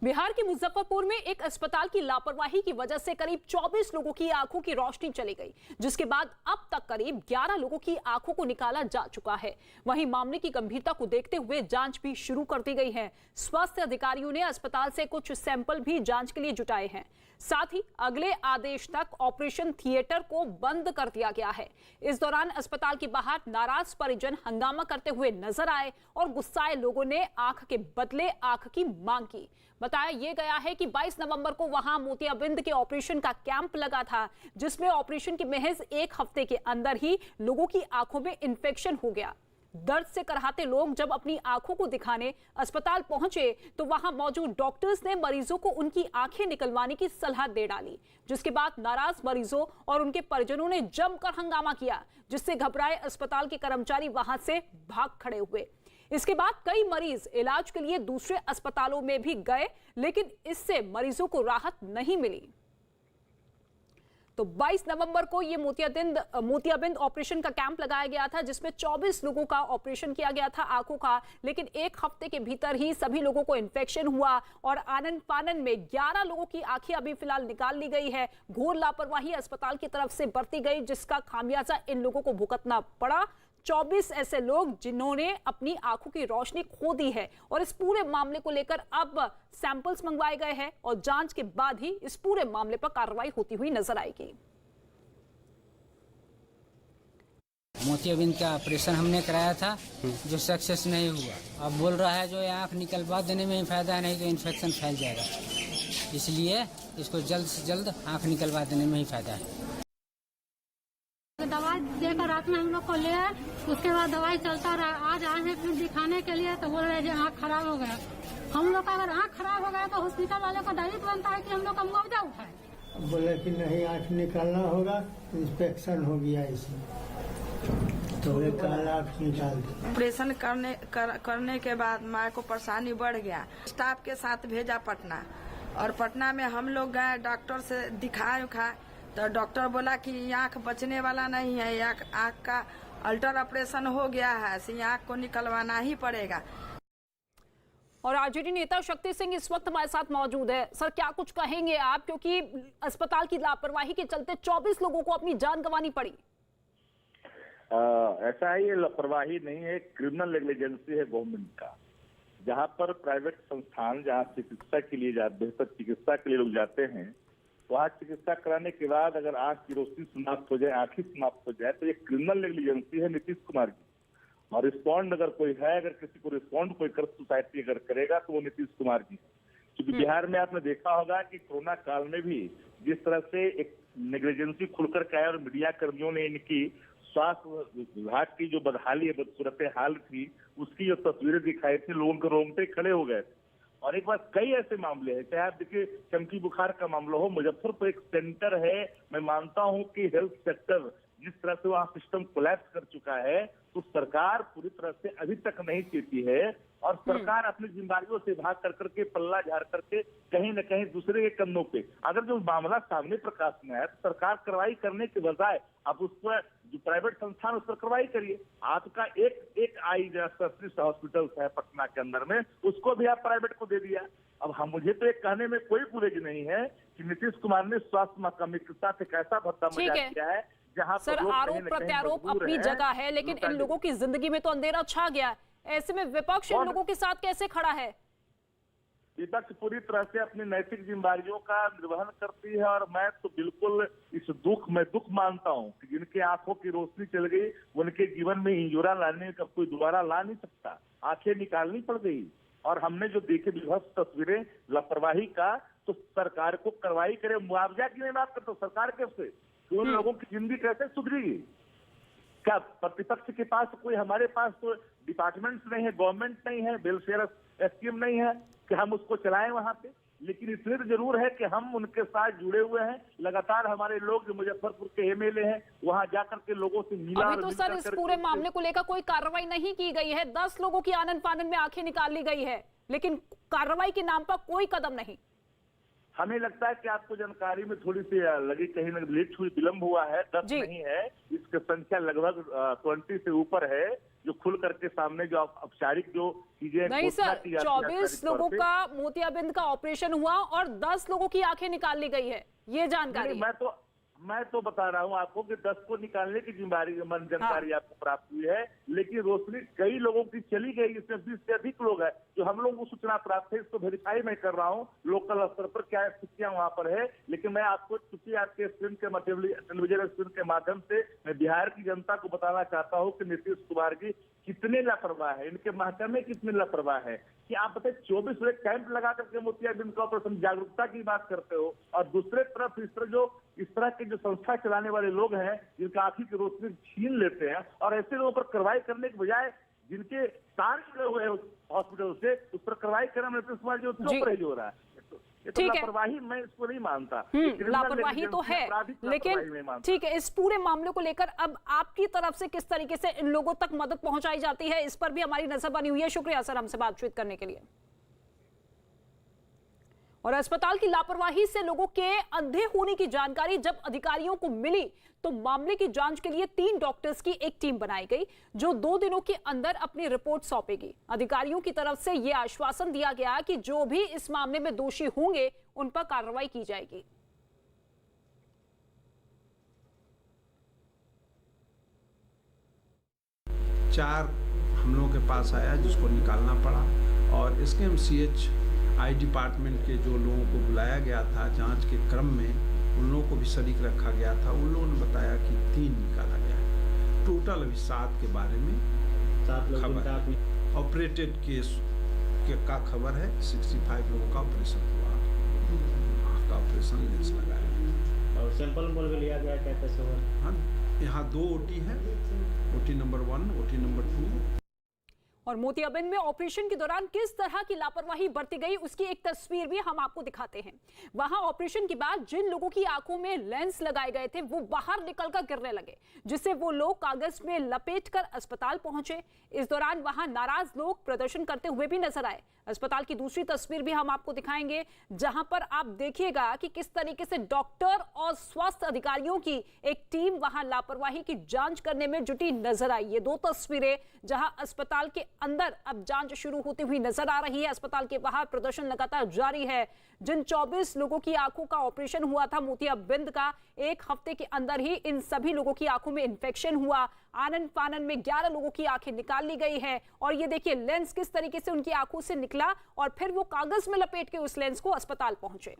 बिहार के मुजफ्फरपुर में एक अस्पताल की लापरवाही की वजह से करीब 24 लोगों की आंखों की रोशनी चली गई, जिसके बाद अब तक करीब 11 लोगों की आंखों को निकाला जा चुका है। वहीं मामले की गंभीरता को देखते हुए जांच भी शुरू कर दी गई है। स्वास्थ्य अधिकारियों ने अस्पताल से कुछ सैंपल भी जांच के लिए जुटाए हैं। साथ ही अगले आदेश तक ऑपरेशन थिएटर को बंद कर दिया गया है। इस दौरान अस्पताल के बाहर नाराज परिजन हंगामा करते हुए नजर आए और गुस्साए लोगों ने आंख के बदले आंख की मांग की। बताया यह गया है कि 22 नवंबर को वहां मोतियाबिंद के ऑपरेशन का कैंप लगा था, जिसमें ऑपरेशन के महज एक हफ्ते के अंदर ही लोगों की आंखों में इंफेक्शन हो गया। दर्द से कराहते लोग जब अपनी आंखों को दिखाने अस्पताल पहुंचे तो वहां मौजूद डॉक्टर्स ने मरीजों को उनकी आंखें निकलवाने की सलाह दे डाली, जिसके बाद नाराज मरीजों और उनके परिजनों ने जमकर हंगामा किया, जिससे घबराए अस्पताल के कर्मचारी वहां से भाग खड़े हुए। इसके बाद कई मरीज इलाज के लिए दूसरे अस्पतालों में भी गए, लेकिन इससे मरीजों को राहत नहीं मिली। तो 22 नवंबर को ये मोतियाबिंद ऑपरेशन का कैंप लगाया गया था, जिसमें 24 लोगों का ऑपरेशन किया गया था आंखों का, लेकिन एक हफ्ते के भीतर ही सभी लोगों को इन्फेक्शन हुआ और आनन फानन में 11 लोगों की आंखें अभी फिलहाल निकाल ली गई है। घोर लापरवाही अस्पताल की तरफ से बरती गई, जिसका खामियाजा इन लोगों को भुगतना पड़ा। 24 ऐसे लोग जिन्होंने अपनी आंखों की रोशनी खो दी है और इस पूरे मामले को लेकर अब सैंपल्स मंगवाए गए हैं और जांच के बाद ही इस पूरे मामले पर कार्रवाई होती हुई नजर आएगी। मोतियाबिंद का ऑपरेशन हमने कराया था, जो सक्सेस नहीं हुआ। अब बोल रहा है जो आंख निकलवा देने में ही फायदा नहीं तो इन्फेक्शन फैल जाएगा, इसलिए इसको जल्द से जल्द आंख निकलवा देने में ही फायदा है। दवाई देकर रात में हम लोग को ले आए, उसके बाद दवाई चलता रहा। आज आए हैं फिर दिखाने के लिए तो बोल रहे हैं आँख खराब हो गया। हम लोग का अगर आँख खराब हो गया तो हॉस्पिटल वाले का दायित्व बनता है कि हम लोग का मुआवजा उठाए। बोले कि नहीं आँख निकालना होगा, इंस्पेक्शन हो गया इसमें, तो कल आँख निकाल दी। ऑपरेशन करने के बाद माँ को परेशानी बढ़ गया। स्टाफ के साथ भेजा पटना, और पटना में हम लोग गए डॉक्टर से दिखाए तो डॉक्टर बोला कि आँख बचने वाला नहीं है, आँख का अल्टर ऑपरेशन हो गया है, इसी आँख को निकलवाना ही पड़ेगा। और आरजेडी नेता शक्ति सिंह इस वक्त हमारे साथ मौजूद है। सर, क्या कुछ कहेंगे आप, क्योंकि अस्पताल की लापरवाही के चलते 24 लोगों को अपनी जान गंवानी पड़ी। ऐसा है, ये लापरवाही नहीं है, क्रिमिनल नेग्लिजेंसी है गवर्नमेंट का। जहाँ पर प्राइवेट संस्थान जहाँ चिकित्सा के लिए बेहतर चिकित्सा के लिए लोग जाते हैं, वहाँ चिकित्सा कराने के बाद अगर आंख की रोशनी समाप्त हो जाए, आंखें समाप्त हो जाए, तो ये क्रिमिनल नेग्लिजेंसी है नीतीश कुमार की। और रिस्पॉन्ड अगर कोई है, अगर किसी को रिस्पॉन्ड कोई कर सोसाइटी अगर करेगा तो वो नीतीश कुमार की है। क्योंकि बिहार में आपने देखा होगा कि कोरोना काल में भी जिस तरह से एक नेग्लिजेंसी खुलकर के आया और मीडिया कर्मियों ने इनकी स्वास्थ्य विभाग की जो बदहाली बदसूरत हाल थी, उसकी जो तस्वीरें दिखाई थी, लोगों के रोंगटे खड़े हो गए थे। और एक बार कई ऐसे मामले हैं, चाहे आप देखिए चमकी बुखार का मामला हो, मुजफ्फरपुर एक सेंटर है। मैं मानता हूं कि हेल्थ सेक्टर जिस तरह से वहाँ सिस्टम कोलैप्स कर चुका है, तो सरकार पूरी तरह से अभी तक नहीं चेती है और सरकार अपनी जिम्मेदारियों से भाग कर करके पल्ला झाड़ करके कहीं न कहीं दूसरे के कंधों पे, अगर जो मामला सामने प्रकाश में है तो सरकार कार्रवाई करने के बजाय आप उस पर जो प्राइवेट संस्थान उस पर कार्रवाई करिए। आपका एक आई स्पेशलिस्ट हॉस्पिटल है पटना के अंदर में, उसको भी आप प्राइवेट को दे दिया। अब हम मुझे तो एक कहने में कोई गुरेज नहीं है कि नीतीश कुमार ने स्वास्थ्य महकमे के साथ एक ऐसा भत्ता मजाक किया है जहाँ सर आरोप प्रत्यारोप अपनी जगह है, लेकिन इन लोगों की जिंदगी में तो अंधेरा छा गया। ऐसे में विपक्ष इन लोगों के साथ कैसे खड़ा है? विपक्ष पूरी तरह से अपनी नैतिक जिम्मेदारियों का निर्वहन करती है और मैं तो बिल्कुल इस दुख मानता हूं कि जिनके आंखों की रोशनी चल गई, उनके जीवन में इंजोरा लाने का कोई दोबारा ला नहीं सकता, आंखें निकालनी पड़ गई। और हमने जो देखे विभत्स तस्वीरें लापरवाही का, तो सरकार को कार्रवाई करे। मुआवजा की नहीं बात करता सरकार कैसे, उन लोगों की जिंदगी कैसे सुधरेगी? क्या प्रतिपक्ष के पास कोई, हमारे पास तो डिपार्टमेंट्स नहीं है, गवर्नमेंट नहीं है, वेलफेयर स्कीम नहीं है कि हम उसको चलाएं वहां पे। लेकिन इसलिए तो जरूर है कि हम उनके साथ जुड़े हुए हैं। लगातार हमारे लोग जो मुजफ्फरपुर के एमएलए हैं, वहां जाकर के लोगों से मिला। अभी तो सर इस पूरे मामले को लेकर कोई कार्रवाई नहीं की गई है। 10 लोगों की आनन फानन में आंखें निकाल ली गई है, लेकिन कार्रवाई के नाम पर कोई कदम नहीं। हमें लगता है कि आपको जानकारी में थोड़ी सी लगी, कहीं ना लेट हुई, विलंब हुआ है। 10 नहीं है, इसकी संख्या लगभग 20 से ऊपर है। जो खुल करके सामने जो औपचारिक जो चीजें नहीं घोषणा सर, की जाती है 24 लोगों का मोतियाबिंद का ऑपरेशन हुआ और 10 लोगों की आंखें निकाल ली गई है, ये जानकारी है। मैं तो बता रहा हूं आपको कि 10 को निकालने की जानकारी आपको प्राप्त हुई है, लेकिन रोशनी कई लोगों की चली गई, इसमें 20 से अधिक लोग हैं जो हम लोगों को सूचना प्राप्त है। इसको वेरीफाई मैं कर रहा हूं लोकल स्तर पर क्या स्थितियां वहां पर है, लेकिन मैं आपको चूंकि आपके स्क्रीन के टेलीविजन स्क्रीन के माध्यम से मैं बिहार की जनता को बताना चाहता हूं कि नीतीश कुमार जी कितने लापरवाह है, इनके महकमे कितने लापरवाह है कि आप बताइए 24 बजे कैंप लगा करके मोतियाबिंद का ऑपरेशन, जागरूकता की बात करते हो, और दूसरे तरफ इस तरह के जो संस्था चलाने वाले लोग हैं जिनका आंखी की रोशनी छीन लेते हैं, और ऐसे लोगों पर कार्रवाई करने के बजाय जिनके तार जुड़े हुए हॉस्पिटल से उस पर कार्रवाई करने में नीतीश कुमार जी क्यों परहेज हो रहा है? ये तो लापरवाही मैं इसको नहीं मानता। लापरवाही तो है, लेकिन ठीक है, इस पूरे मामले को लेकर अब आपकी तरफ से किस तरीके से इन लोगों तक मदद पहुंचाई जाती है, इस पर भी हमारी नजर बनी हुई है। शुक्रिया सर हमसे बातचीत करने के लिए। और अस्पताल की लापरवाही से लोगों के अंधे होने की जानकारी जब अधिकारियों को मिली तो मामले की जांच के लिए 3 डॉक्टर्स की एक टीम बनाई गई जो 2 दिनों के अंदर अपनी रिपोर्ट सौंपेगी। अधिकारियों की तरफ से यह आश्वासन दिया गया कि जो भी इस मामले में दोषी होंगे उन पर कार्रवाई की जाएगी। चार हम लोगों के पास आया जिसको निकालना पड़ा, और SKMCH आई डिपार्टमेंट के जो लोगों को बुलाया गया था जांच के क्रम में, उन लोगों को भी शरीक रखा गया था। उन लोगों ने बताया कि 3 निकाला गया। टोटल अभी 7 के बारे में खबर, ऑपरेटेड केस का खबर है। 65 लोगों का ऑपरेशन हुआ, का ऑपरेशन लेंस लगाया और सैंपल भी लिया गया क्या कैसे हुआ? हाँ, यहाँ 2 OT है, OT नंबर 1, OT नंबर 2। और मोतियाबिंद में ऑपरेशन के दौरान किस तरह की लापरवाही बरती गई उसकी एक तस्वीर भी हम आपको दिखाते हैं। वहां ऑपरेशन के बाद जिन लोगों की आंखों में लेंस लगाए गए थे वो बाहर निकलकर गिरने लगे, जिससे वो लोग कागज में लपेटकर अस्पताल पहुंचे। इस दौरान वहां नाराज लोग प्रदर्शन करते हुए भी नजर आए। अस्पताल की दूसरी तस्वीर भी हम आपको दिखाएंगे जहां पर आप देखिएगा कि किस तरीके से डॉक्टर और स्वास्थ्य अधिकारियों की एक टीम वहां लापरवाही की जांच करने में जुटी नजर आई। ये 2 तस्वीरें जहां अस्पताल के अंदर अब जांच शुरू होती हुई नजर आ रही है। अस्पताल के बाहर प्रदर्शन लगातार जारी है। जिन 24 लोगों की आंखों का ऑपरेशन हुआ था मोतियाबिंद का, 1 हफ्ते के अंदर ही इन सभी लोगों की आंखों में इंफेक्शन हुआ। आनन फानन में 11 लोगों की आंखें निकाल ली गई है। और ये देखिए लेंस किस तरीके से उनकी आंखों से निकला और फिर वो कागज में लपेट के उस लेंस को अस्पताल पहुंचे।